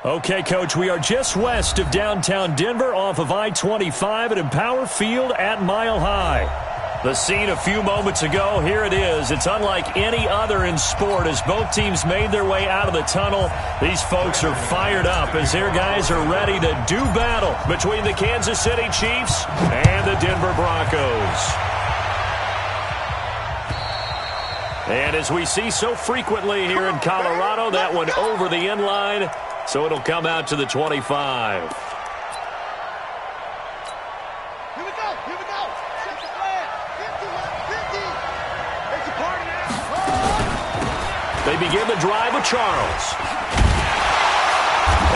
Okay, Coach, we are just west of downtown Denver off of I-25 at Empower Field at Mile High. The scene a few moments ago, here it is. It's unlike any other in sport as both teams made their way out of the tunnel. These folks are fired up as their guys are ready to do battle between the Kansas City Chiefs and the Denver Broncos. And as we see so frequently here in Colorado, that one over the end line, so it'll come out to the 25. They begin the drive with Charles.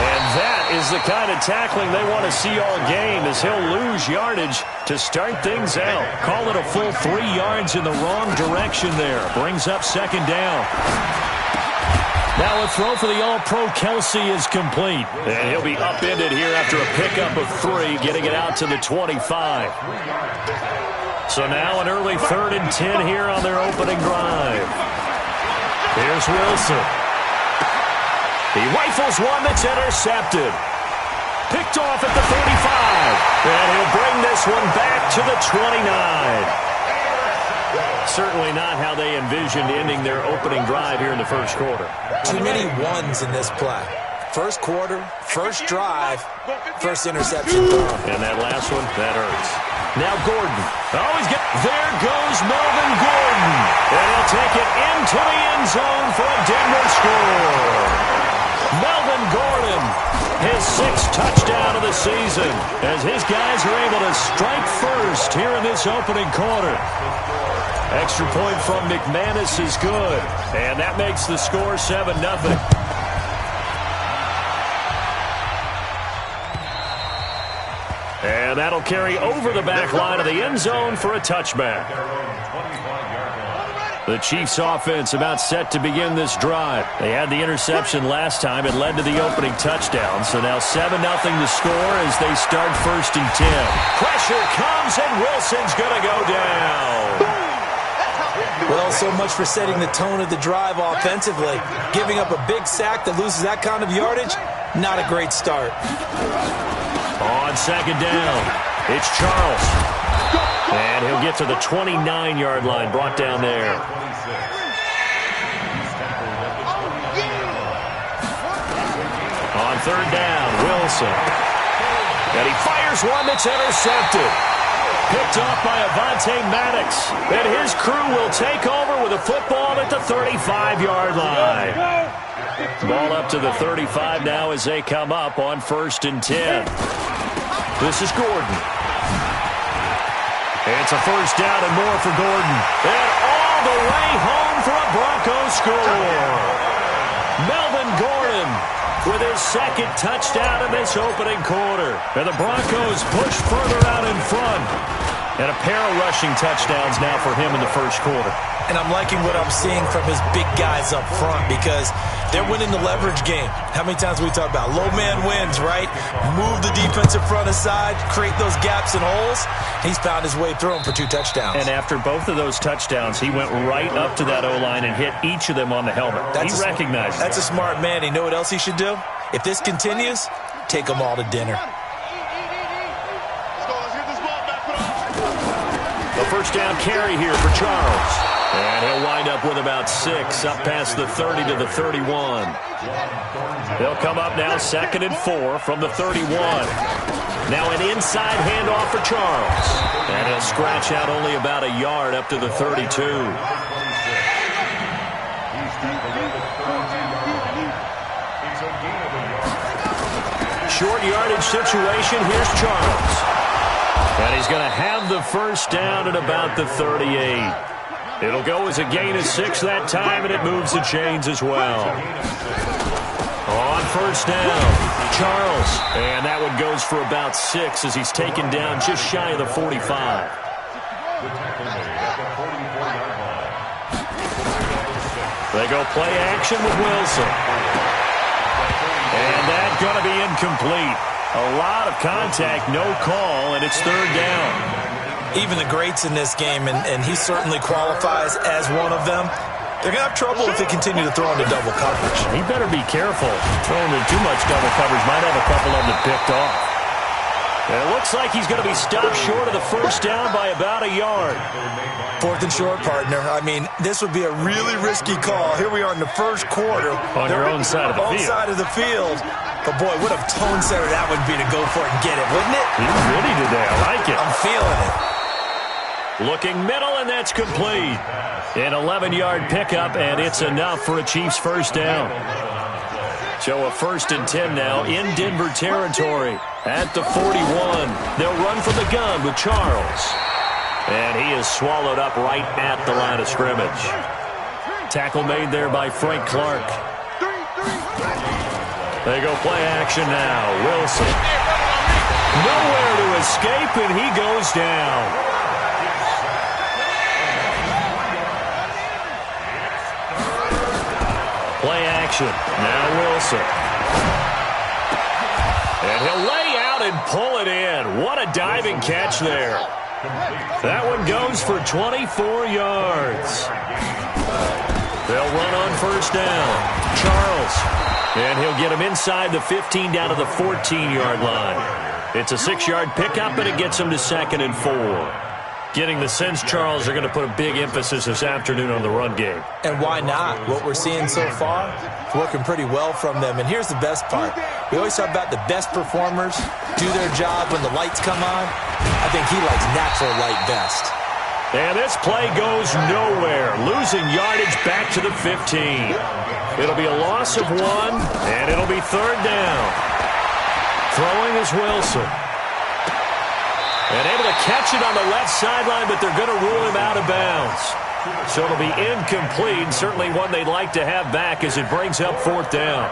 And that is the kind of tackling they want to see all game as he'll lose yardage to start things out. Call it a full 3 yards in the wrong direction there. Brings up second down. Now a throw for the All-Pro Kelsey is complete. And he'll be upended here after a pickup of 3, getting it out to the 25. So now an early 3rd and 10 here on their opening drive. Here's Wilson. He rifles one that's intercepted. Picked off at the 35. And he'll bring this one back to the 29. Certainly not how they envisioned ending their opening drive here in the first quarter. Too many ones in this play. First quarter, first drive, first interception thrown. And that last one, that hurts. Now Gordon. There goes Melvin Gordon. And he'll take it into the end zone for a Denver score. Melvin Gordon, his 6th touchdown of the season, as his guys are able to strike first here in this opening quarter. Extra point from McManus is good, and that makes the score 7-0. And that'll carry over the back line of the end zone for a touchback. The Chiefs offense about set to begin this drive. They had the interception last time. It led to the opening touchdown. So now 7-0 the score as they start 1st and 10. Pressure comes and Wilson's going to go down. Well, so much for setting the tone of the drive offensively. Giving up a big sack that loses that kind of yardage, not a great start. On second down, it's Charles. And he'll get to the 29-yard line, brought down there. On 3rd down, Wilson. And he fires one that's intercepted. Picked off by Avonte Maddox. And his crew will take over with a football at the 35-yard line. Ball up to the 35 now as they come up on 1st and 10. This is Gordon. It's a 1st down and more for Gordon. And all the way home for a Broncos score. Melvin Gordon with his 2nd touchdown in this opening quarter. And the Broncos push further out in front. And a pair of rushing touchdowns now for him in the first quarter. And I'm liking what I'm seeing from his big guys up front because they're winning the leverage game. How many times we talk about low man wins, right? Move the defensive front aside, create those gaps and holes. He's found his way through them for 2 touchdowns. And after both of those touchdowns, he went right up to that O-line and hit each of them on the helmet. He recognized That's a smart man. You know what else he should do? If this continues, take them all to dinner. The 1st down carry here for Charles. And he'll wind up with about 6 up past the 30 to the 31. They'll come up now 2nd and 4 from the 31. Now an inside handoff for Charles. And he'll scratch out only about a yard up to the 32. Short yardage situation. Here's Charles. And he's going to have the 1st down at about the 38. It'll go as a gain of 6 that time, and it moves the chains as well. On 1st down, Charles. And that one goes for about 6 as he's taken down just shy of the 45. They go play action with Wilson. And that's going to be incomplete. A lot of contact, no call, and it's 3rd down. Even the greats in this game, and he certainly qualifies as one of them, They're going to have trouble if they continue to throw into double coverage. He better be careful. Throwing in too much double coverage might have a couple of them picked off. And it looks like he's going to be stopped short of the first down by about a yard. 4th and short, partner. I mean, this would be a really risky call. Here we are in the first quarter. On your own side of the field. Own side of the field. But, boy, what a tone setter that would be to go for it and get it, wouldn't it? He's ready today. I like it. I'm feeling it. Looking middle, and that's complete. An 11-yard pickup, and it's enough for a Chiefs first down. So a 1st and 10 now in Denver territory at the 41. They'll run from the gun with Charles. And he is swallowed up right at the line of scrimmage. Tackle made there by Frank Clark. They go play action now. Wilson. Nowhere to escape, and he goes down. Play action. Now Wilson. And he'll lay out and pull it in. What a diving catch there. That one goes for 24 yards. They'll run on first down. Charles. And he'll get him inside the 15 down to the 14-yard line. It's a 6-yard pickup, and it gets him to 2nd and 4. Getting the sense Charles are going to put a big emphasis this afternoon on the run game. And why not? What we're seeing so far is working pretty well from them. And here's the best part. We always talk about the best performers do their job when the lights come on. I think he likes natural light best. And this play goes nowhere. Losing yardage back to the 15. It'll be a loss of 1, and it'll be 3rd down. Throwing is Wilson. And able to catch it on the left sideline, but they're going to rule him out of bounds. So it'll be incomplete, certainly one they'd like to have back as it brings up 4th down.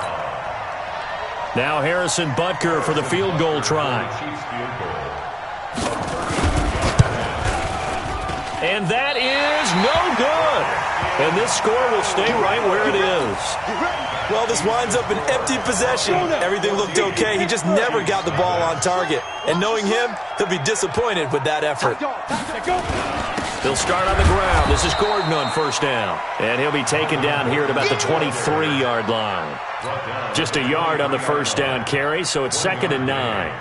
Now Harrison Butker for the field goal try. And that is no good. And this score will stay right where it is. Well, this winds up an empty possession. Everything looked okay. He just never got the ball on target. And knowing him, he'll be disappointed with that effort. He'll start on the ground. This is Gordon on first down. And he'll be taken down here at about the 23-yard line. Just a yard on the first down carry, so it's 2nd and 9.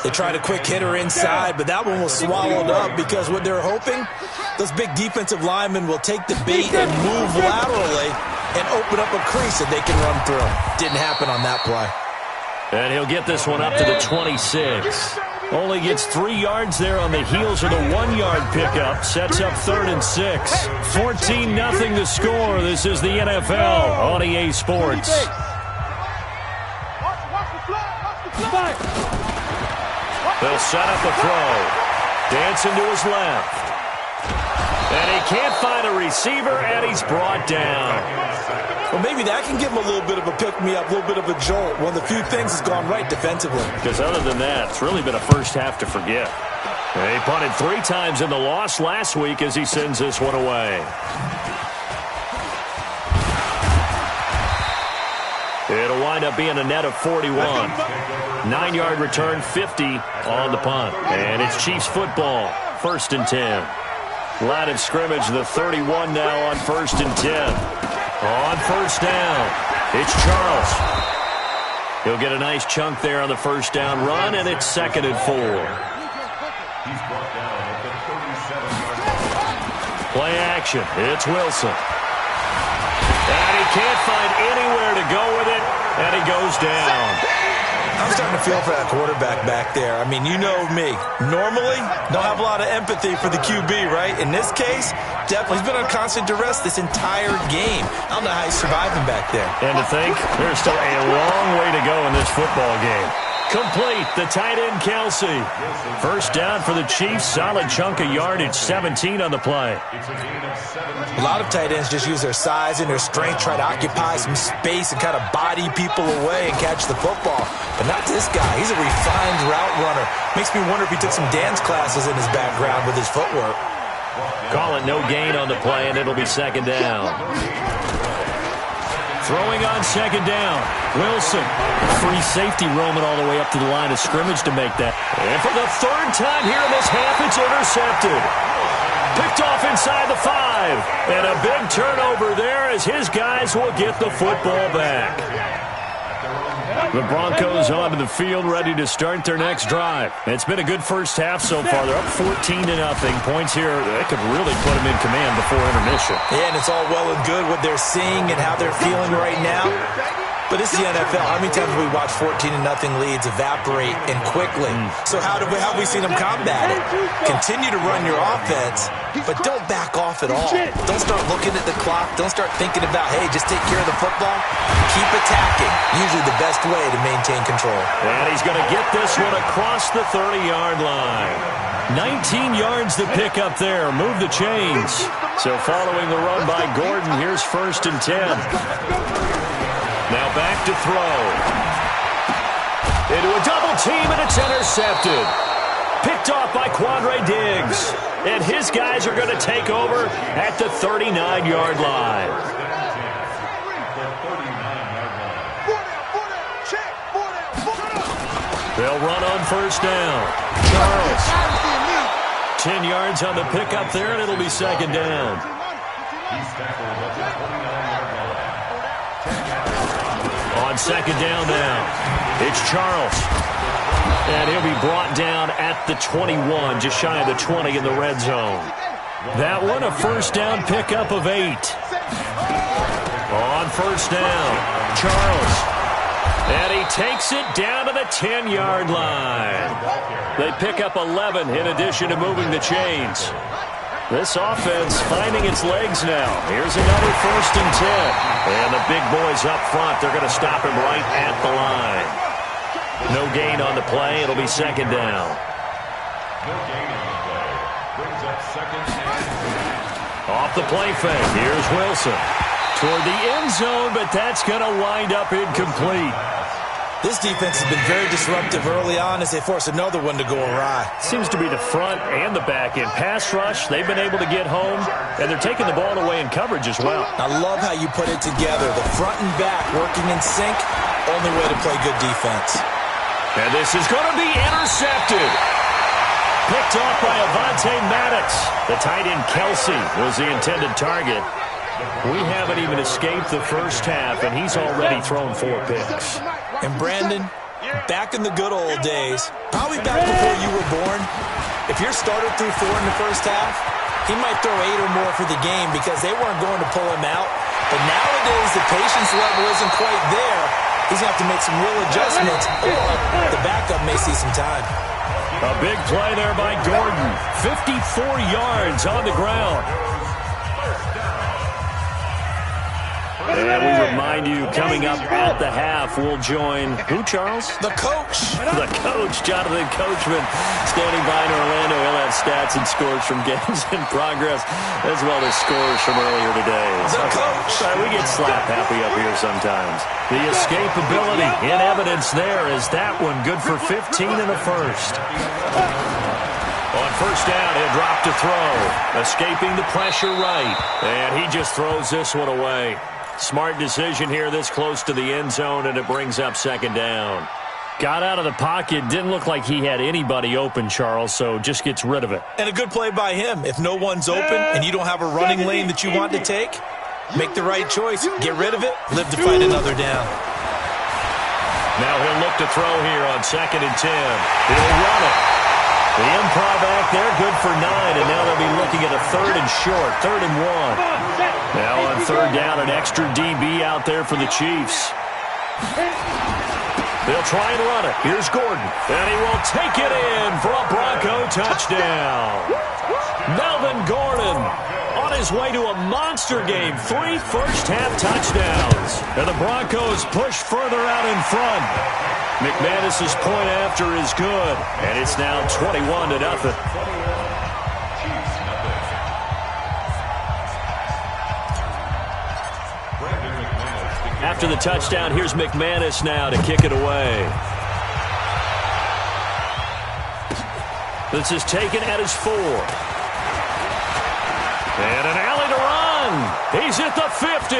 They tried a quick hitter inside, but that one was swallowed up because what they're hoping, those big defensive linemen will take the bait and move laterally and open up a crease that they can run through. Didn't happen on that play. And he'll get this one up to the 26. Only gets 3 yards there on the heels of the 1-yard pickup. Sets up 3rd and 6. 14-0 to score. This is the NFL on EA Sports. They'll set up the throw. Dancing to his left. And he can't find a receiver, and he's brought down. Well, maybe that can give him a little bit of a pick-me-up, a little bit of a jolt. One of the few things has gone right defensively. Because other than that, it's really been a first half to forget. He punted 3 times in the loss last week as he sends this one away. It'll wind up being a net of 41. 9-yard return, 50 on the punt. And it's Chiefs football, 1st and 10. Line of scrimmage, the 31 now on 1st and 10. On first down, it's Charles. He'll get a nice chunk there on the first down run, and it's 2nd and 4. Play action, it's Wilson. And he can't find anywhere to go with it, and he goes down. I'm starting to feel for that quarterback back there. I mean, you know me. Normally, don't have a lot of empathy for the QB, right? In this case, definitely. He's been on constant duress this entire game. I don't know how he's surviving back there. And to think, there's still a long way to go in this football game. Complete, the tight end, Kelsey. First down for the Chiefs. Solid chunk of yardage, 17 on the play. A lot of tight ends just use their size and their strength, try to occupy some space and kind of body people away and catch the football. But not this guy. He's a refined route runner. Makes me wonder if he took some dance classes in his background with his footwork. Call it no gain on the play, and it'll be 2nd down. Throwing on 2nd down. Wilson. Free safety roaming all the way up to the line of scrimmage to make that. And for the 3rd time here in this half, it's intercepted. Picked off inside the 5. And a big turnover there as his guys will get the football back. The Broncos onto the field, ready to start their next drive. It's been a good first half so far. They're up 14-0. Points here, they could really put them in command before intermission. Yeah, and it's all well and good what they're seeing and how they're feeling right now. But it's the NFL. How many times have we watched 14-0 leads evaporate and quickly? So how have we seen them combat it? Continue to run your offense, but don't back off at all. Don't start looking at the clock. Don't start thinking about, hey, just take care of the football. Keep attacking. Usually the best way to maintain control. And he's going to get this one across the 30-yard line. 19 yards to pick up there. Move the chains. So following the run by Gordon, here's 1st and 10. Now back to throw. Into a double team, and it's intercepted. Picked off by Quandre Diggs. And his guys are going to take over at the 39-yard line. They'll run on 1st down. Charles. 10 yards on the pickup there, and it'll be 2nd down. On 2nd down now, it's Charles. And he'll be brought down at the 21, just shy of the 20 in the red zone. That one, a 1st down pickup of 8. On 1st down, Charles. And he takes it down to the 10-yard line. They pick up 11 in addition to moving the chains. This offense finding its legs now. Here's another 1st and 10. And the big boys up front, they're going to stop him right at the line. No gain on the play. It'll be 2nd down. Off the play fake. Here's Wilson. Toward the end zone, but that's going to wind up incomplete. This defense has been very disruptive early on as they force another one to go awry. Seems to be the front and the back end. Pass rush, they've been able to get home, and they're taking the ball away in coverage as well. I love how you put it together. The front and back working in sync, only way to play good defense. And this is going to be intercepted. Picked off by Avonte Maddox. The tight end Kelsey was the intended target. We haven't even escaped the first half, and he's already thrown 4 picks. And Brandon, back in the good old days, probably back before you were born, if your starter threw 4 in the first half, he might throw 8 or more for the game because they weren't going to pull him out. But nowadays, the patience level isn't quite there. He's going to have to make some real adjustments, or the backup may see some time. A big play there by Gordon. 54 yards on the ground. And we remind you, coming up at the half, we'll join who, Charles? The coach. The coach, Jonathan Coachman, standing by in Orlando. He'll have stats and scores from games in progress, as well as scores from earlier today. The coach. We get slap happy up here sometimes. The escapability in evidence there is that one good for 15 in the first. On 1st down, he'll drop to throw. Escaping the pressure right. And he just throws this one away. Smart decision here this close to the end zone, and it brings up 2nd down. Got out of the pocket. Didn't look like he had anybody open, Charles, so just gets rid of it. And a good play by him. If no one's open and you don't have a running lane that you want to take, make the right choice. Get rid of it. Live to fight another down. Now he'll look to throw here on 2nd and 10. He'll run it. The improv back there, good for 9, and now they'll be looking at a 3rd and short, 3rd and 1. Now on 3rd down, an extra DB out there for the Chiefs. They'll try and run it. Here's Gordon, and he will take it in for a Bronco touchdown. Melvin Gordon on his way to a monster game. 3 first-half touchdowns. And the Broncos push further out in front. McManus's point after is good, and it's now 21-0. After the touchdown, here's McManus now to kick it away. This is taken at his 4. And an alley to run. He's at the 50,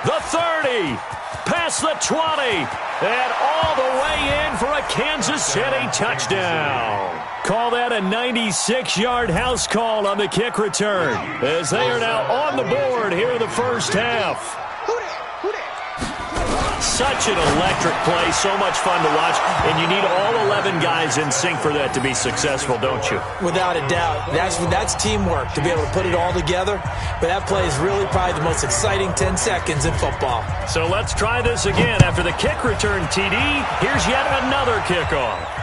the 30, past the 20, and all the way in for a Kansas City touchdown. Call that a 96-yard house call on the kick return, as they are now on the board here in the first half. Such an electric play, so much fun to watch, and you need all 11 guys in sync for that to be successful, don't you? Without a doubt. That's teamwork, to be able to put it all together. But that play is really probably the most exciting 10 seconds in football. So let's try this again. After the kick return TD, here's yet another kickoff.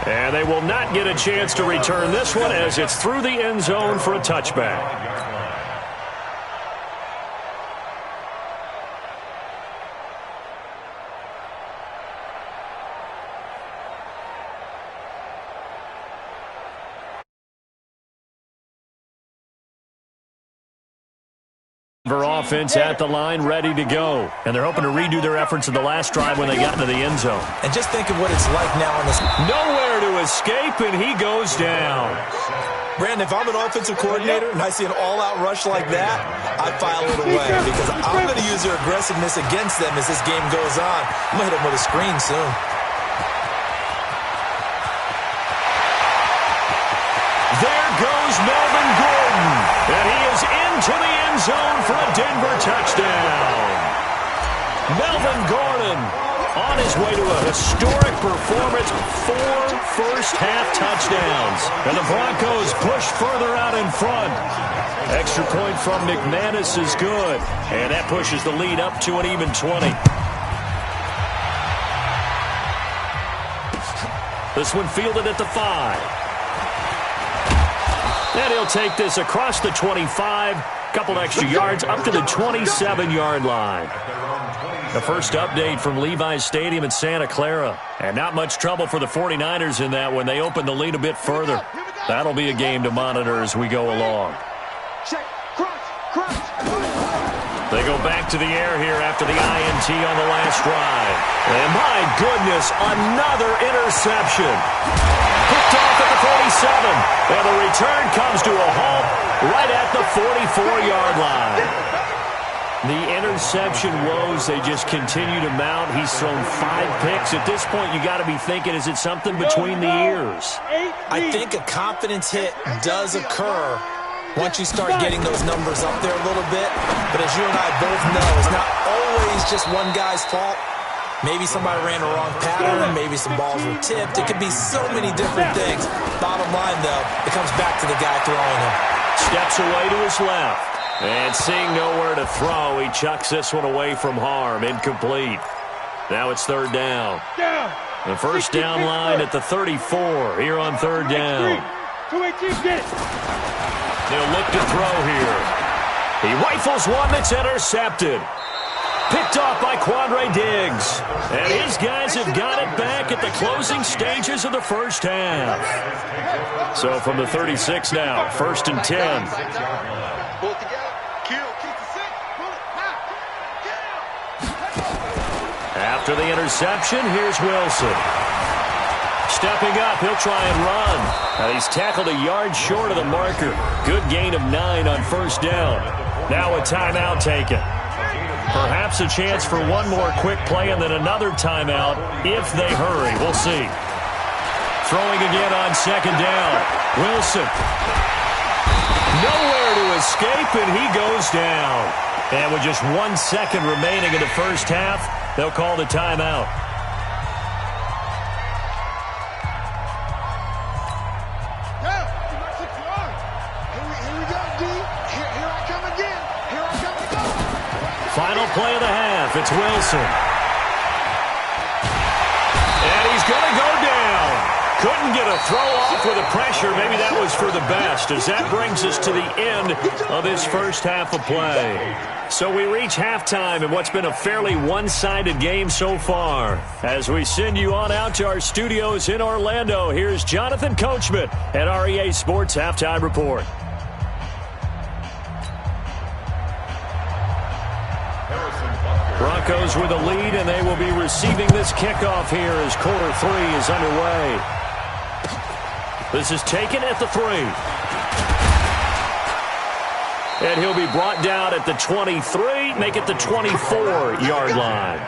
And they will not get a chance to return this one as it's through the end zone for a touchback. Offense at the line, ready to go. And they're hoping to redo their efforts in the last drive when they got into the end zone. And just think of what it's like now on this. Nowhere to escape, and he goes down. Brandon, if I'm an offensive coordinator and I see an all-out rush like that, I file it away because I'm going to use their aggressiveness against them as this game goes on. I'm going to hit them with a screen soon. There goes Melvin Gordon, and he is into the end zone for a Denver touchdown. Melvin Gordon on his way to a historic performance, 4 first-half touchdowns, and the Broncos push further out in front. Extra point from McManus is good, and that pushes the lead up to an even 20. This one fielded at the 5. And he'll take this across the 25, couple extra yards up to the 27-yard line. The first update from Levi's Stadium in Santa Clara. And not much trouble for the 49ers in that when they open the lead a bit further. That'll be a game to monitor as we go along. They go back to the air here after the INT on the last drive. And my goodness, another interception. Picked off at the 47. And the return comes to a halt right at the 44-yard line. The interception woes, they just continue to mount. He's thrown 5 picks. At this point, you got to be thinking, is it something between the ears? I think a confidence hit does occur once you start getting those numbers up there a little bit. But as you and I both know, it's not always just one guy's fault. Maybe somebody ran a wrong pattern. Maybe some balls were tipped. It could be so many different things. Bottom line, though, it comes back to the guy throwing them. Steps away to his left. And seeing nowhere to throw, he chucks this one away from harm. Incomplete. Now it's third down. The first down line at the 34 here on third down. They'll look to throw here. He rifles one that's intercepted. Picked off by Quandre Diggs. And his guys have got it back at the closing stages of the first half. So from the 36 now, first and 10. After the interception, here's Wilson. Stepping up, he'll try and run. And he's tackled a yard short of the marker. Good gain of 9 on first down. Now a timeout taken. Perhaps a chance for one more quick play and then another timeout if they hurry. We'll see. Throwing again on second down. Wilson. Nowhere to escape, and he goes down. And with just 1 second remaining in the first half, they'll call the timeout. Final play of the half. It's Wilson. And he's going to go down. Couldn't get a throw off with the pressure. Maybe that was for the best, as that brings us to the end of this first half of play. So we reach halftime in what's been a fairly one-sided game so far. As we send you on out to our studios in Orlando, here's Jonathan Coachman at REA Sports Halftime Report. Broncos with a lead, and they will be receiving this kickoff here as quarter 3 is underway. This is taken at the 3. And he'll be brought down at the 23, make it the 24-yard line.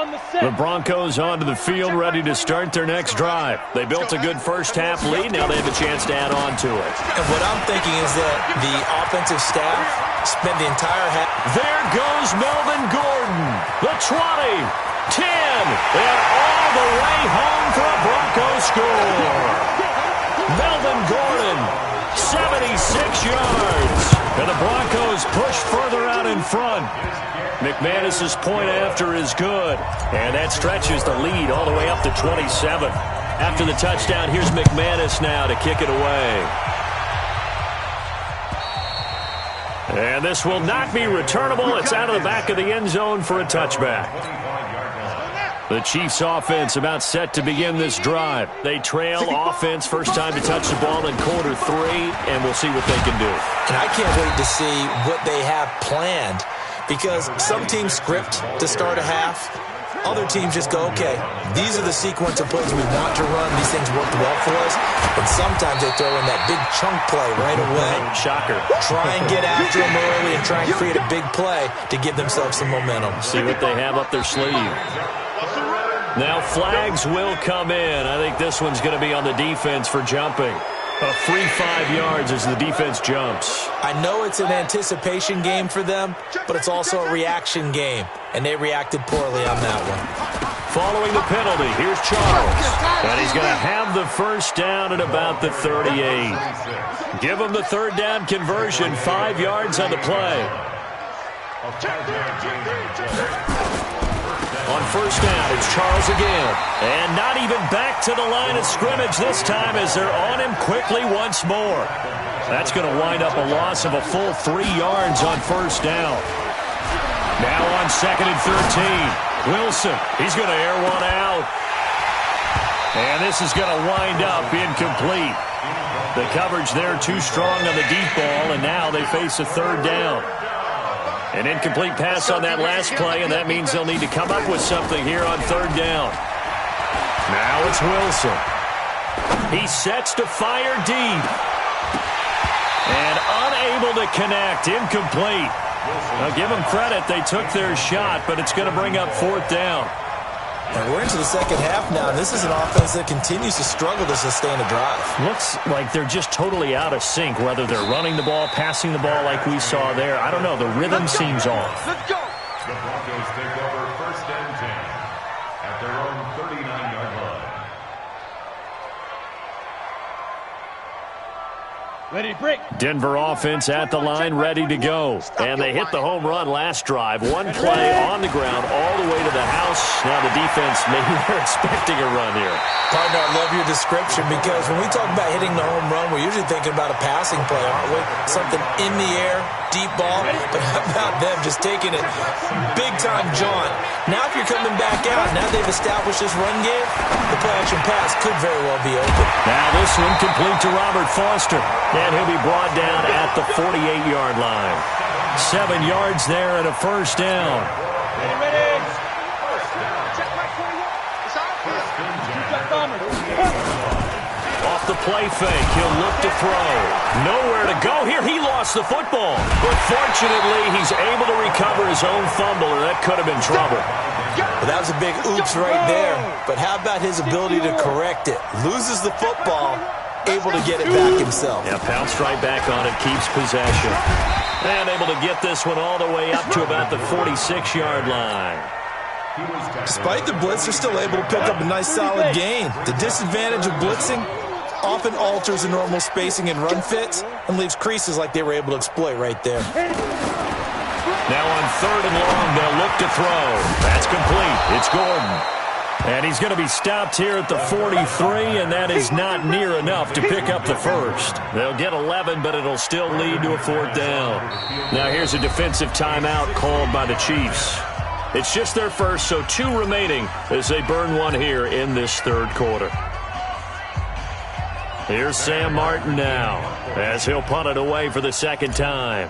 The Broncos onto the field, ready to start their next drive. They built a good first-half lead. Now they have a chance to add on to it. And what I'm thinking is that the offensive staff spent the entire half. There goes Melvin Gordon. The 20, 10, and all the way home for a Broncos score. Melvin Gordon, 76 yards. And the Broncos push further out in front. McManus's point after is good. And that stretches the lead all the way up to 27. After the touchdown, here's McManus now to kick it away. And this will not be returnable. It's out of the back of the end zone for a touchback. The Chiefs offense about set to begin this drive. They trail offense, first time to touch the ball in quarter 3, and we'll see what they can do. And I can't wait to see what they have planned, because some teams script to start a half. Other teams just go, okay, these are the sequence of plays we want to run. These things worked well for us. And sometimes they throw in that big chunk play right away. Shocker. Try and get after them early and try and create a big play to give themselves some momentum. See what they have up their sleeve. Now flags will come in. I think this one's going to be on the defense for jumping. A free 5 yards as the defense jumps. I know it's an anticipation game for them, but it's also a reaction game, and they reacted poorly on that one. Following the penalty, here's Charles. And he's going to have the first down at about the 38. Give him the third down conversion, 5 yards on the play. On first down, it's Charles again. And not even back to the line of scrimmage this time as they're on him quickly once more. That's going to wind up a loss of a full 3 yards on first down. Now on second and 13. Wilson, he's going to air one out. And this is going to wind up incomplete. The coverage there too strong on the deep ball, and now they face a third down. An incomplete pass on that last play, and that means they'll need to come up with something here on third down. Now it's Wilson. He sets to fire deep. And unable to connect, incomplete. Now give them credit, they took their shot, but it's going to bring up fourth down. And we're into the second half now. This is an offense that continues to struggle to sustain a drive. Looks like they're just totally out of sync, whether they're running the ball, passing the ball like we saw there. I don't know. The rhythm seems off. Let's go. The Broncos take over first and 10 at their own 39-yard line. Ready to break. Denver offense at the line, ready to go. And they hit the home run last drive. One play on the ground all the way to the house. Now the defense, maybe they're expecting a run here. Partner, I love your description, because when we talk about hitting the home run, we're usually thinking about a passing play, aren't we? Something in the air, deep ball. But how about them just taking it big-time jaunt? Now if you're coming back out, now they've established this run game, the play-action pass could very well be open. Now this one complete to Robert Foster. And he'll be brought down at the 48-yard line. 7 yards there and a first down. Ready. Off the play fake, he'll look to throw. Nowhere to go here. He lost the football. But fortunately, he's able to recover his own fumble, or that could have been trouble. Well, that was a big oops right there. But how about his ability to correct it? Loses the football, able to get it back himself. Yeah, pounced right back on it, keeps possession. And able to get this one all the way up to about the 46-yard line. Despite the blitz, they're still able to pick up a nice solid gain. The disadvantage of blitzing often alters the normal spacing and run fits and leaves creases like they were able to exploit right there. Now on third and long, they'll look to throw. That's complete. It's Gordon. And he's going to be stopped here at the 43, and that is not near enough to pick up the first. They'll get 11, but it'll still lead to a fourth down. Now here's a defensive timeout called by the Chiefs. It's just their first, so 2 remaining as they burn one here in this third quarter. Here's Sam Martin now as he'll punt it away for the second time.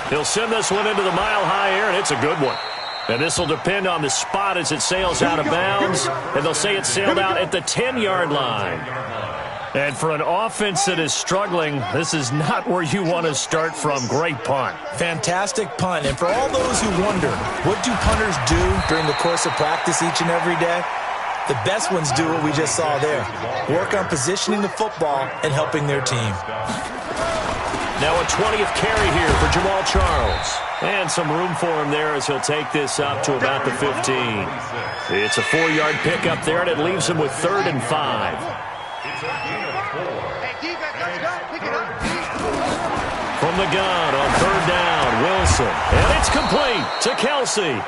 He'll send this one into the mile-high air, and it's a good one. And this will depend on the spot as it sails out of bounds, and they'll say it sailed out at the 10-yard line. And for an offense that is struggling, this is not where you want to start from. Great punt. Fantastic punt. And for all those who wonder, what do punters do during the course of practice each and every day? The best ones do what we just saw there. Work on positioning the football and helping their team. Now a 20th carry here for Jamal Charles. And some room for him there as he'll take this up to about the 15. It's a 4-yard pickup there, and it leaves him with 3rd and 5. From the gun on 3rd down, Wilson. And it's complete to Kelsey.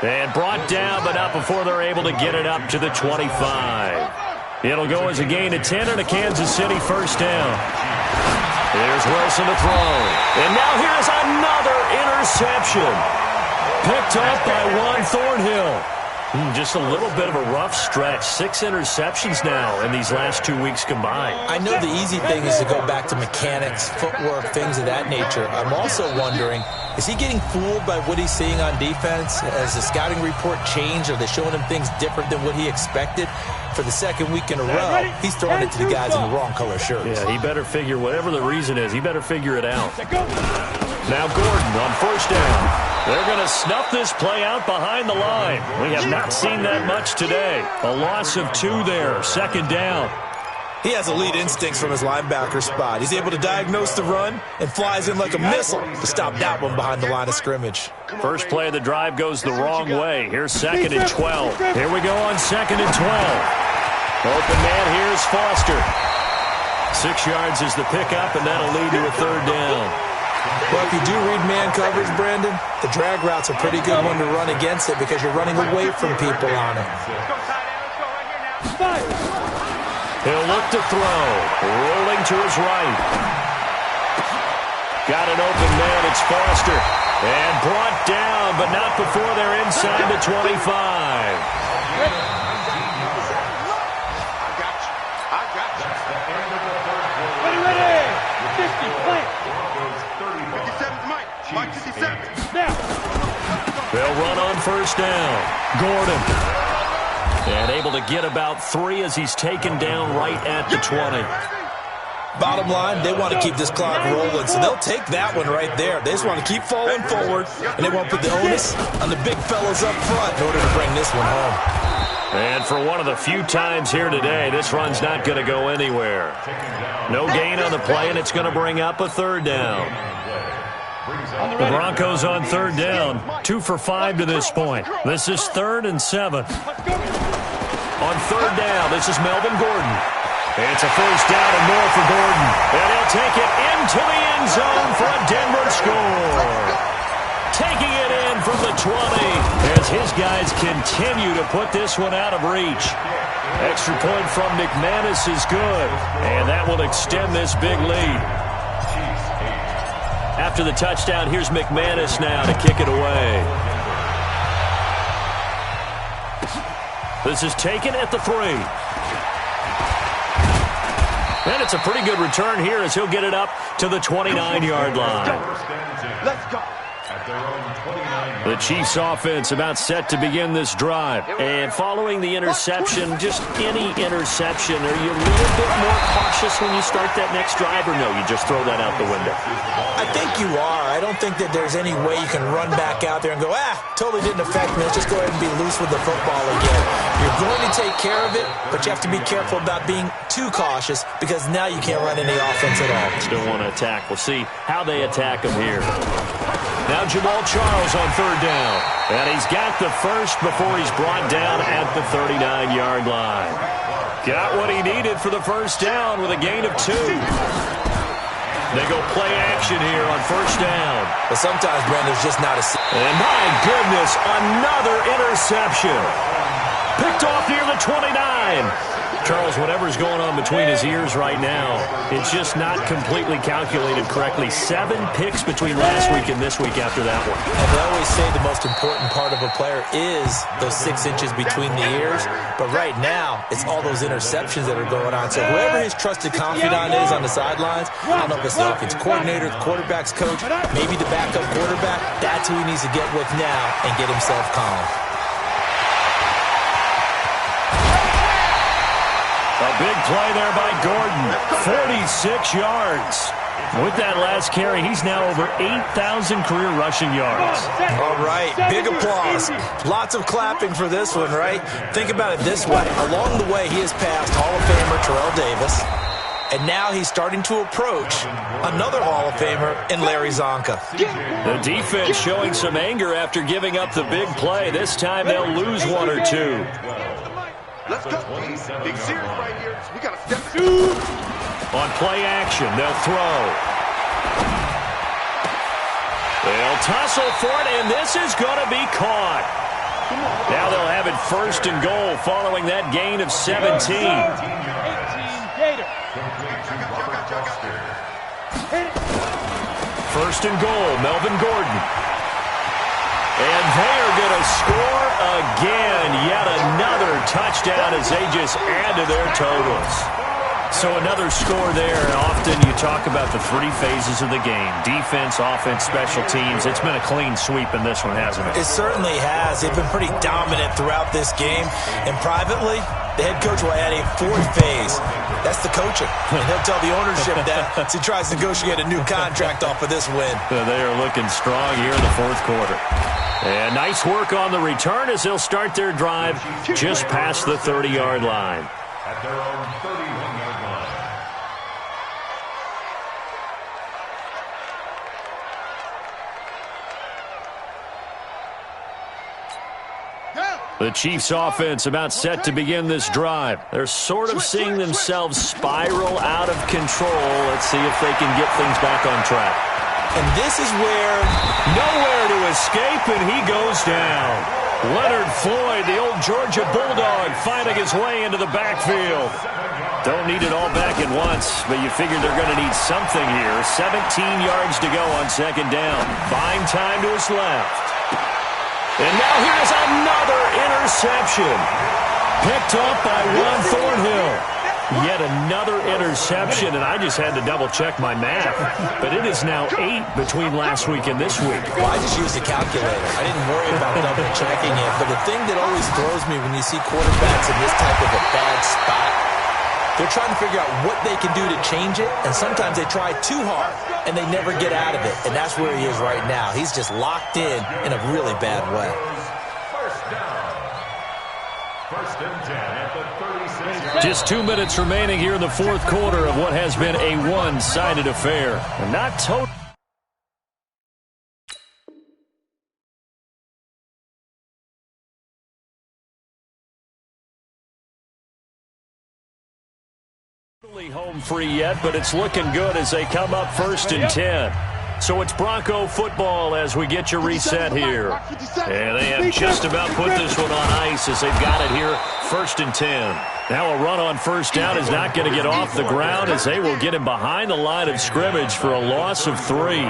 And brought down, but not before they're able to get it up to the 25. It'll go as a gain of 10 and a Kansas City first down. There's Wilson to throw. And now here's another interception. Picked up by Juan Thornhill. Just a little bit of a rough stretch. 6 interceptions now in these last 2 weeks combined. I know the easy thing is to go back to mechanics, footwork, things of that nature. I'm also wondering, is he getting fooled by what he's seeing on defense? Has the scouting report changed? Are they showing him things different than what he expected? For the second week in a row, he's throwing it to the guys in the wrong color shirts. Yeah, he better figure, whatever the reason is, he better figure it out. Now Gordon on first down. They're going to snuff this play out behind the line. We have not seen that much today. A loss of 2 there, 2nd down. He has elite instincts from his linebacker spot. He's able to diagnose the run and flies in like a missile to stop that one behind the line of scrimmage. First play of the drive goes the wrong way. Here's 2nd and 12. Here we go on 2nd and 12. Open man, here's Foster. 6 yards is the pickup, and that'll lead to a 3rd down. Well, if you do read man coverage, Brandon, the drag route's a pretty good one to run against it because you're running away from people on it. He'll look to throw. Rolling to his right. Got an open man. It's Foster. And brought down, but not before they're inside the 25. Ready. 50, plant. 57's Mike. Mike 57. Now. They'll run on first down. Gordon. And able to get about 3 as he's taken down right at the 20. Bottom line, they want to keep this clock rolling, so they'll take that one right there. They just want to keep falling forward, and they want to put the onus on the big fellas up front in order to bring this one home. And for one of the few times here today, this run's not going to go anywhere. No gain on the play, and it's going to bring up a 3rd down. The Broncos on 3rd down, 2 for 5 to this point. This is 3rd and 7. On 3rd down, this is Melvin Gordon. It's a first down and more for Gordon. And he'll take it into the end zone for a Denver score. Taking it in from the 20 as his guys continue to put this one out of reach. Extra point from McManus is good, and that will extend this big lead. After the touchdown, here's McManus now to kick it away. This is taken at the 3. And it's a pretty good return here as he'll get it up to the 29-yard line. Let's go. The Chiefs offense about set to begin this drive. And following the interception, just any interception, are you a little bit more cautious when you start that next drive, or no, you just throw that out the window? I think you are. I don't think that there's any way you can run back out there and go, totally didn't affect me. Let's just go ahead and be loose with the football again. You're going to take care of it, but you have to be careful about being too cautious because now you can't run any offense at all. Still want to attack. We'll see how they attack him here. Now Jamal Charles on 3rd down. And he's got the first before he's brought down at the 39-yard line. Got what he needed for the first down with a gain of 2. They go play action here on first down. But sometimes, Brandon, it's just not a... And my goodness, another interception. Picked off near the 29. Charles, whatever's going on between his ears right now, it's just not completely calculated correctly. 7 picks between last week and this week after that one. And they always say the most important part of a player is those 6 inches between the ears. But right now, it's all those interceptions that are going on. So whoever his trusted confidant is on the sidelines, I don't know if it's the offense coordinator, the quarterback's coach, maybe the backup quarterback, that's who he needs to get with now and get himself calm. A Big play there by Gordon. 46 yards. With that last carry, he's now over 8,000 career rushing yards. All right, big applause. Lots of clapping for this one, right? Think about it this way. Along the way, he has passed Hall of Famer Terrell Davis, and now he's starting to approach another Hall of Famer in Larry Zonka. The defense showing some anger after giving up the big play. This time they'll lose one or two. Let's go. Big series right here. We got to step it. On play action, they'll throw. They'll tussle for it, and this is going to be caught. Now they'll have it first and goal following that gain of 17. First and goal, Melvin Gordon. And they are going to score again. Yet another touchdown as they just add to their totals. So another score there, and often you talk about the three phases of the game. Defense, offense, special teams. It's been a clean sweep in this one, hasn't it? It certainly has. They've been pretty dominant throughout this game. And privately, the head coach will add a fourth phase. That's the coaching. And he'll tell the ownership that as he tries to negotiate a new contract off of this win. They are looking strong here in the fourth quarter. And nice work on the return as they'll start their drive just past the 30-yard line. At their own 31-yard line. The Chiefs' offense about set to begin this drive. They're sort of seeing themselves spiral out of control. Let's see if they can get things back on track. And this is where nowhere to escape, and he goes down. Leonard Floyd, the old Georgia Bulldog, fighting his way into the backfield. Don't need it all back at once, but you figure they're going to need something here. 17 yards to go on second down. Buying time to his left. And now here's another interception. Picked up by Ron Thornhill. Yet another interception, and I just had to double-check my math. But it is now 8 between last week and this week. Well, I just used a calculator. I didn't worry about double-checking it. But the thing that always throws me when you see quarterbacks in this type of a bad spot, they're trying to figure out what they can do to change it, and sometimes they try too hard, and they never get out of it. And that's where he is right now. He's just locked in a really bad way. First down. First and 10 at the 36. Just 2 minutes remaining here in the fourth quarter of what has been a one-sided affair. And not totally home free yet, but it's looking good as they come up first and 10. So it's Bronco football as we get your reset here. And they have just about put this one on ice as they've got it here, first and 10. Now a run on first down is not going to get off the ground as they will get him behind the line of scrimmage for a loss of 3.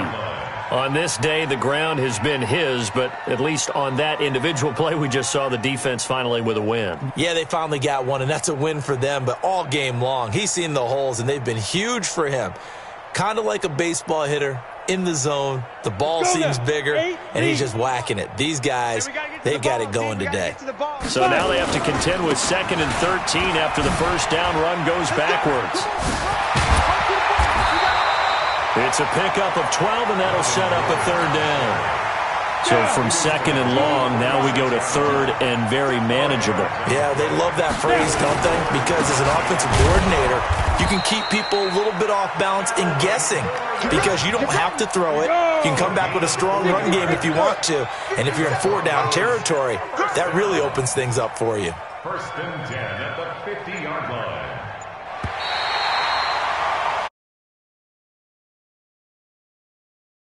On this day, the ground has been his, but at least on that individual play, we just saw the defense finally with a win. Yeah, they finally got one, and that's a win for them, but all game long, he's seen the holes, and they've been huge for him. Kind of like a baseball hitter in the zone. The ball seems bigger, and he's just whacking it. These guys, they've got it going today. So now they have to contend with 2nd and 13 after the first down run goes backwards. It's a pickup of 12, and that'll set up a third down. So from 2nd and long, now we go to 3rd and very manageable. Yeah, they love that phrase, don't they? Because as an offensive coordinator, you can keep people a little bit off balance in guessing because you don't have to throw it. You can come back with a strong run game if you want to. And if you're in 4-down territory, that really opens things up for you. First and 10 at the 50-yard line.